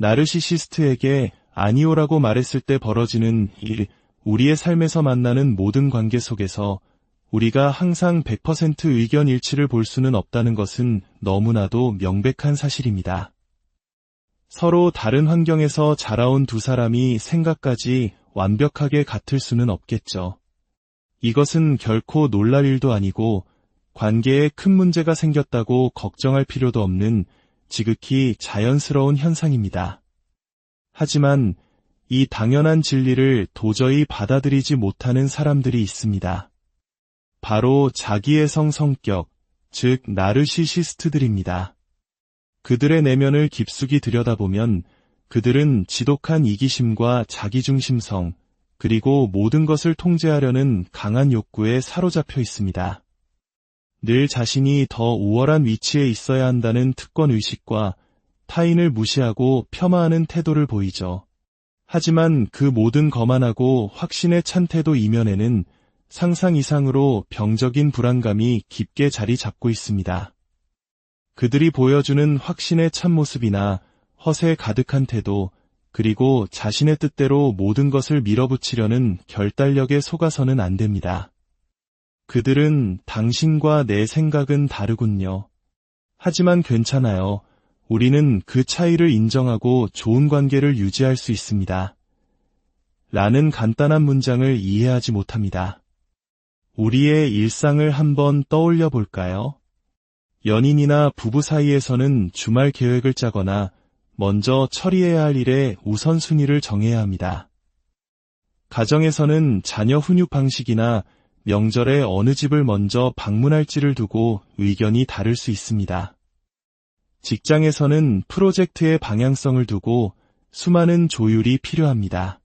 나르시시스트에게 아니오라고 말했을 때 벌어지는 일, 우리의 삶에서 만나는 모든 관계 속에서 우리가 항상 100% 의견 일치를 볼 수는 없다는 것은 너무나도 명백한 사실입니다. 서로 다른 환경에서 자라온 두 사람이 생각까지 완벽하게 같을 수는 없겠죠. 이것은 결코 놀랄 일도 아니고 관계에 큰 문제가 생겼다고 걱정할 필요도 없는 지극히 자연스러운 현상입니다. 하지만 이 당연한 진리를 도저히 받아들이지 못하는 사람들이 있습니다. 바로 자기애성 성격, 즉 나르시시스트들입니다. 그들의 내면을 깊숙이 들여다보면 그들은 지독한 이기심과 자기중심성, 그리고 모든 것을 통제하려는 강한 욕구에 사로잡혀 있습니다. 늘 자신이 더 우월한 위치에 있어야 한다는 특권의식과 타인을 무시하고 폄하하는 태도를 보이죠. 하지만 그 모든 거만하고 확신에 찬 태도 이면에는 상상 이상으로 병적인 불안감이 깊게 자리 잡고 있습니다. 그들이 보여주는 확신의 참모습이나 허세 가득한 태도, 그리고 자신의 뜻대로 모든 것을 밀어붙이려는 결단력에 속아서는 안 됩니다. 그들은 당신과 내 생각은 다르군요. 하지만 괜찮아요. 우리는 그 차이를 인정하고 좋은 관계를 유지할 수 있습니다. 라는 간단한 문장을 이해하지 못합니다. 우리의 일상을 한번 떠올려 볼까요? 연인이나 부부 사이에서는 주말 계획을 짜거나 먼저 처리해야 할 일에 우선순위를 정해야 합니다. 가정에서는 자녀 훈육 방식이나 명절에 어느 집을 먼저 방문할지를 두고 의견이 다를 수 있습니다. 직장에서는 프로젝트의 방향성을 두고 수많은 조율이 필요합니다.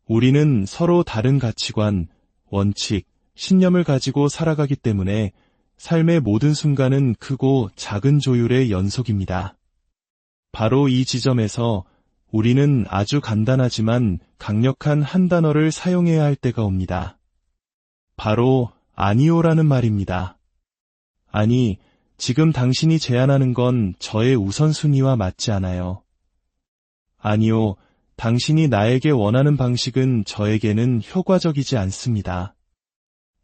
우리는 서로 다른 가치관, 원칙, 신념을 가지고 살아가기 때문에 삶의 모든 순간은 크고 작은 조율의 연속입니다. 바로 이 지점에서 우리는 아주 간단하지만 강력한 한 단어를 사용해야 할 때가 옵니다. 바로 아니오라는 말입니다. 아니, 지금 당신이 제안하는 건 저의 우선순위와 맞지 않아요. 아니요, 당신이 나에게 원하는 방식은 저에게는 효과적이지 않습니다.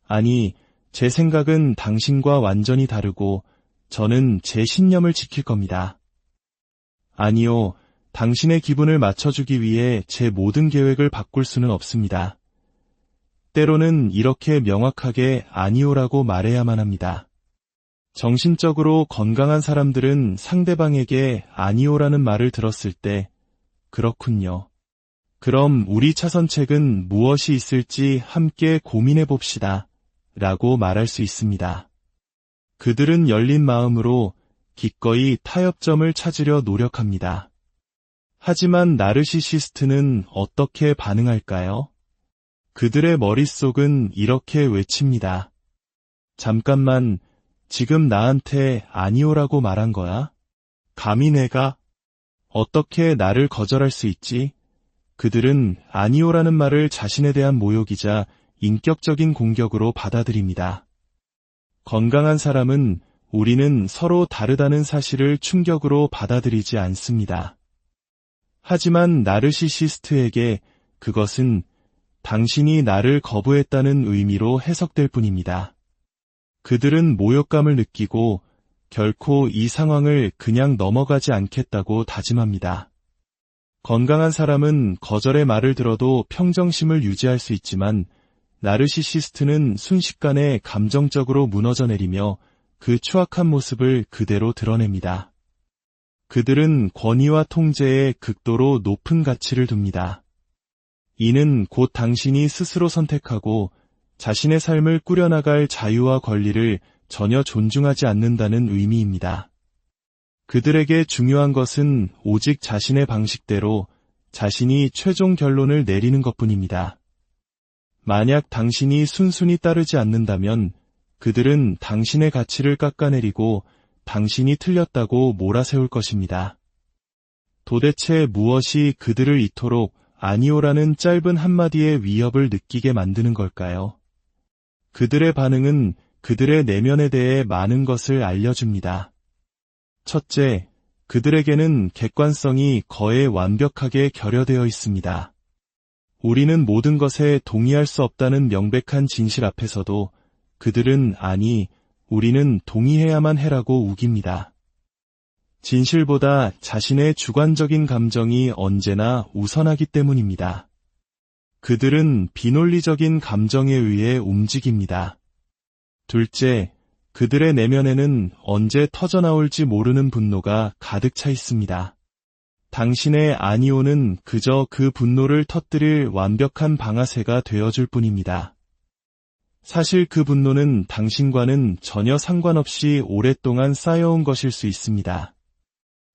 아니, 제 생각은 당신과 완전히 다르고 저는 제 신념을 지킬 겁니다. 아니요, 당신의 기분을 맞춰주기 위해 제 모든 계획을 바꿀 수는 없습니다. 때로는 이렇게 명확하게 아니오라고 말해야만 합니다. 정신적으로 건강한 사람들은 상대방에게 아니오라는 말을 들었을 때 그렇군요. 그럼 우리 차선책은 무엇이 있을지 함께 고민해 봅시다. 라고 말할 수 있습니다. 그들은 열린 마음으로 기꺼이 타협점을 찾으려 노력합니다. 하지만 나르시시스트는 어떻게 반응할까요? 그들의 머릿속은 이렇게 외칩니다. 잠깐만, 지금 나한테 아니오라고 말한 거야? 감히 내가? 어떻게 나를 거절할 수 있지? 그들은 아니오라는 말을 자신에 대한 모욕이자 인격적인 공격으로 받아들입니다. 건강한 사람은 우리는 서로 다르다는 사실을 충격으로 받아들이지 않습니다. 하지만 나르시시스트에게 그것은 당신이 나를 거부했다는 의미로 해석될 뿐입니다. 그들은 모욕감을 느끼고 결코 이 상황을 그냥 넘어가지 않겠다고 다짐합니다. 건강한 사람은 거절의 말을 들어도 평정심을 유지할 수 있지만 나르시시스트는 순식간에 감정적으로 무너져 내리며 그 추악한 모습을 그대로 드러냅니다. 그들은 권위와 통제에 극도로 높은 가치를 둡니다. 이는 곧 당신이 스스로 선택하고 자신의 삶을 꾸려나갈 자유와 권리를 전혀 존중하지 않는다는 의미입니다. 그들에게 중요한 것은 오직 자신의 방식대로 자신이 최종 결론을 내리는 것뿐입니다. 만약 당신이 순순히 따르지 않는다면 그들은 당신의 가치를 깎아내리고 당신이 틀렸다고 몰아세울 것입니다. 도대체 무엇이 그들을 이토록 아니오라는 짧은 한마디의 위협을 느끼게 만드는 걸까요? 그들의 반응은 그들의 내면에 대해 많은 것을 알려줍니다. 첫째, 그들에게는 객관성이 거의 완벽하게 결여되어 있습니다. 우리는 모든 것에 동의할 수 없다는 명백한 진실 앞에서도 그들은 아니, 우리는 동의해야만 해라고 우깁니다. 진실보다 자신의 주관적인 감정이 언제나 우선하기 때문입니다. 그들은 비논리적인 감정에 의해 움직입니다. 둘째, 그들의 내면에는 언제 터져나올지 모르는 분노가 가득 차 있습니다. 당신의 아니오는 그저 그 분노를 터뜨릴 완벽한 방아쇠가 되어줄 뿐입니다. 사실 그 분노는 당신과는 전혀 상관없이 오랫동안 쌓여온 것일 수 있습니다.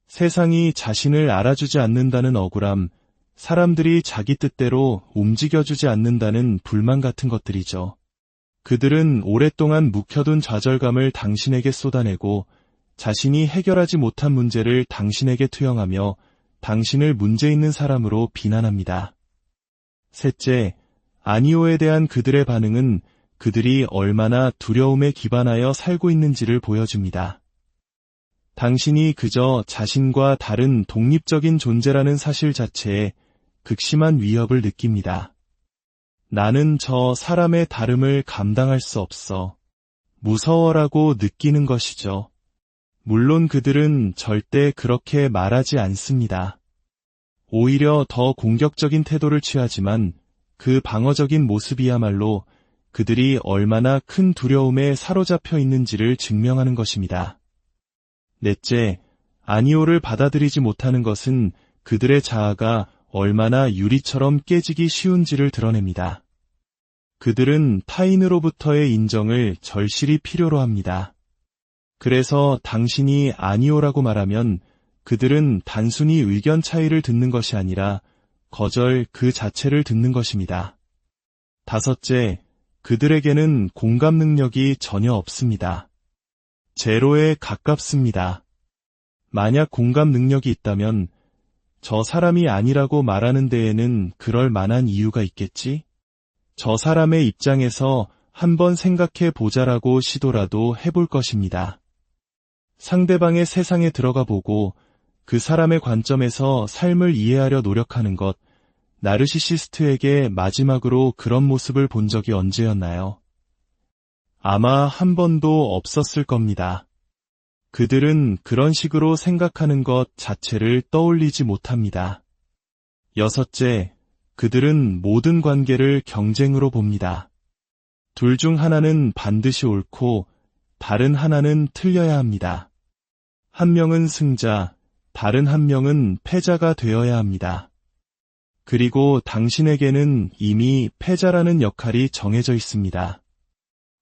세상이 자신을 알아주지 않는다는 억울함, 사람들이 자기 뜻대로 움직여주지 않는다는 불만 같은 것들이죠. 그들은 오랫동안 묵혀둔 좌절감을 당신에게 쏟아내고 자신이 해결하지 못한 문제를 당신에게 투영하며 당신을 문제 있는 사람으로 비난합니다. 셋째, 아니오에 대한 그들의 반응은 그들이 얼마나 두려움에 기반하여 살고 있는지를 보여줍니다. 당신이 그저 자신과 다른 독립적인 존재라는 사실 자체에 극심한 위협을 느낍니다. 나는 저 사람의 다름을 감당할 수 없어. 무서워라고 느끼는 것이죠. 물론 그들은 절대 그렇게 말하지 않습니다. 오히려 더 공격적인 태도를 취하지만 그 방어적인 모습이야말로 그들이 얼마나 큰 두려움에 사로잡혀 있는지를 증명하는 것입니다. 넷째, 아니오를 받아들이지 못하는 것은 그들의 자아가 얼마나 유리처럼 깨지기 쉬운지를 드러냅니다. 그들은 타인으로부터의 인정을 절실히 필요로 합니다. 그래서 당신이 아니오라고 말하면 그들은 단순히 의견 차이를 듣는 것이 아니라 거절 그 자체를 듣는 것입니다. 다섯째, 그들에게는 공감 능력이 전혀 없습니다. 제로에 가깝습니다. 만약 공감 능력이 있다면 저 사람이 아니라고 말하는 데에는 그럴 만한 이유가 있겠지? 저 사람의 입장에서 한번 생각해 보자라고 시도라도 해볼 것입니다. 상대방의 세상에 들어가 보고 그 사람의 관점에서 삶을 이해하려 노력하는 것, 나르시시스트에게 마지막으로 그런 모습을 본 적이 언제였나요? 아마 한 번도 없었을 겁니다. 그들은 그런 식으로 생각하는 것 자체를 떠올리지 못합니다. 여섯째, 그들은 모든 관계를 경쟁으로 봅니다. 둘 중 하나는 반드시 옳고 다른 하나는 틀려야 합니다. 한 명은 승자, 다른 한 명은 패자가 되어야 합니다. 그리고 당신에게는 이미 패자라는 역할이 정해져 있습니다.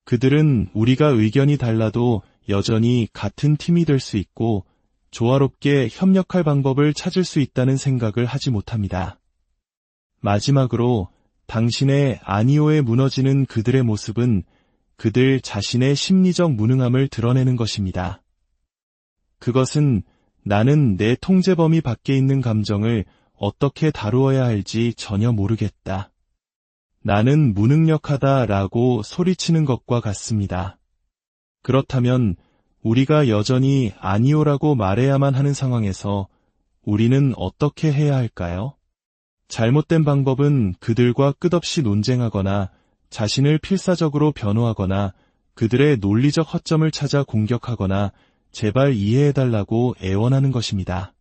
그들은 우리가 의견이 달라도 여전히 같은 팀이 될 수 있고 조화롭게 협력할 방법을 찾을 수 있다는 생각을 하지 못합니다. 마지막으로 당신의 아니오에 무너지는 그들의 모습은 그들 자신의 심리적 무능함을 드러내는 것입니다. 그것은 나는 내 통제 범위 밖에 있는 감정을 어떻게 다루어야 할지 전혀 모르겠다. 나는 무능력하다라고 소리치는 것과 같습니다. 그렇다면 우리가 여전히 아니오라고 말해야만 하는 상황에서 우리는 어떻게 해야 할까요? 잘못된 방법은 그들과 끝없이 논쟁하거나 자신을 필사적으로 변호하거나 그들의 논리적 허점을 찾아 공격하거나 제발 이해해달라고 애원하는 것입니다.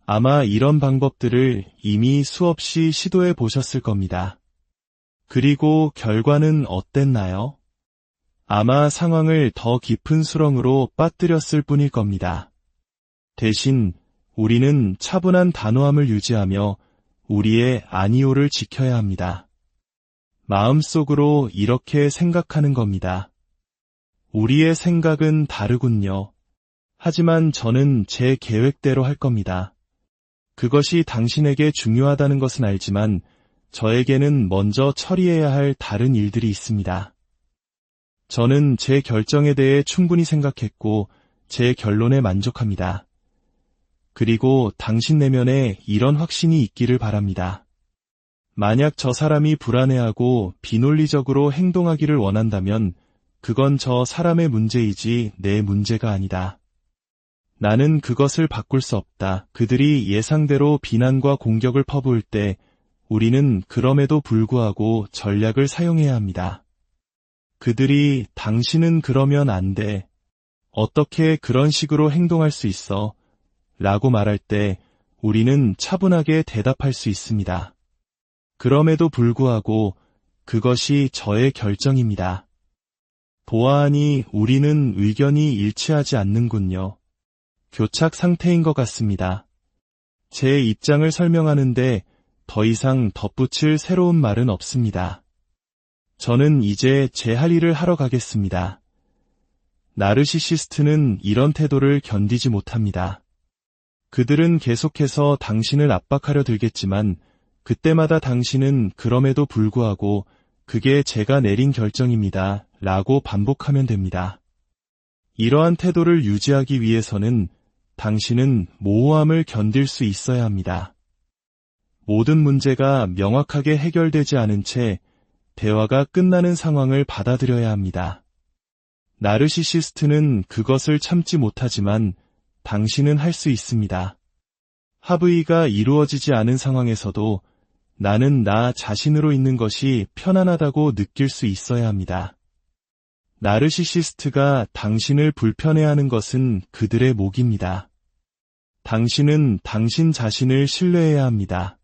아마 이런 방법들을 이미 수없이 시도해 보셨을 겁니다. 그리고 결과는 어땠나요? 아마 상황을 더 깊은 수렁으로 빠뜨렸을 뿐일 겁니다. 대신 우리는 차분한 단호함을 유지하며 우리의 아니오를 지켜야 합니다. 마음속으로 이렇게 생각하는 겁니다. 우리의 생각은 다르군요. 하지만 저는 제 계획대로 할 겁니다. 그것이 당신에게 중요하다는 것은 알지만 저에게는 먼저 처리해야 할 다른 일들이 있습니다. 저는 제 결정에 대해 충분히 생각했고 제 결론에 만족합니다. 그리고 당신 내면에 이런 확신이 있기를 바랍니다. 만약 저 사람이 불안해하고 비논리적으로 행동하기를 원한다면 그건 저 사람의 문제이지 내 문제가 아니다. 나는 그것을 바꿀 수 없다. 그들이 예상대로 비난과 공격을 퍼부을 때 우리는 그럼에도 불구하고 전략을 사용해야 합니다. 그들이 당신은 그러면 안 돼. 어떻게 그런 식으로 행동할 수 있어? 라고 말할 때 우리는 차분하게 대답할 수 있습니다. 그럼에도 불구하고 그것이 저의 결정입니다. 보아하니 우리는 의견이 일치하지 않는군요. 교착 상태인 것 같습니다. 제 입장을 설명하는데 더 이상 덧붙일 새로운 말은 없습니다. 저는 이제 제 할 일을 하러 가겠습니다. 나르시시스트는 이런 태도를 견디지 못합니다. 그들은 계속해서 당신을 압박하려 들겠지만 그때마다 당신은 그럼에도 불구하고 그게 제가 내린 결정입니다. 라고 반복하면 됩니다. 이러한 태도를 유지하기 위해서는 당신은 모호함을 견딜 수 있어야 합니다. 모든 문제가 명확하게 해결되지 않은 채 대화가 끝나는 상황을 받아들여야 합니다. 나르시시스트는 그것을 참지 못하지만 당신은 할 수 있습니다. 합의가 이루어지지 않은 상황에서도 나는 나 자신으로 있는 것이 편안하다고 느낄 수 있어야 합니다. 나르시시스트가 당신을 불편해하는 것은 그들의 목입니다. 당신은 당신 자신을 신뢰해야 합니다.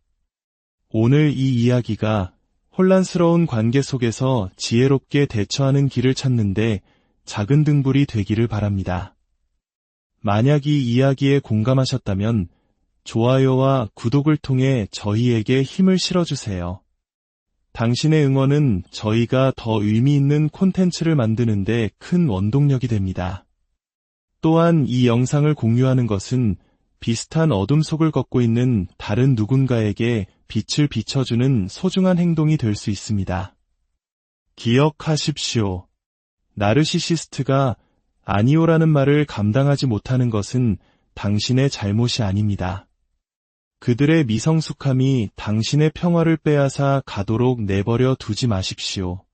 오늘 이 이야기가 혼란스러운 관계 속에서 지혜롭게 대처하는 길을 찾는데 작은 등불이 되기를 바랍니다. 만약 이 이야기에 공감하셨다면 좋아요와 구독을 통해 저희에게 힘을 실어주세요. 당신의 응원은 저희가 더 의미 있는 콘텐츠를 만드는데 큰 원동력이 됩니다. 또한 이 영상을 공유하는 것은 비슷한 어둠 속을 걷고 있는 다른 누군가에게 빛을 비춰주는 소중한 행동이 될 수 있습니다. 기억하십시오. 나르시시스트가 아니오라는 말을 감당하지 못하는 것은 당신의 잘못이 아닙니다. 그들의 미성숙함이 당신의 평화를 빼앗아 가도록 내버려 두지 마십시오.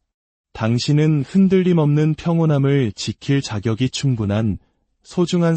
당신은 흔들림 없는 평온함을 지킬 자격이 충분한 소중한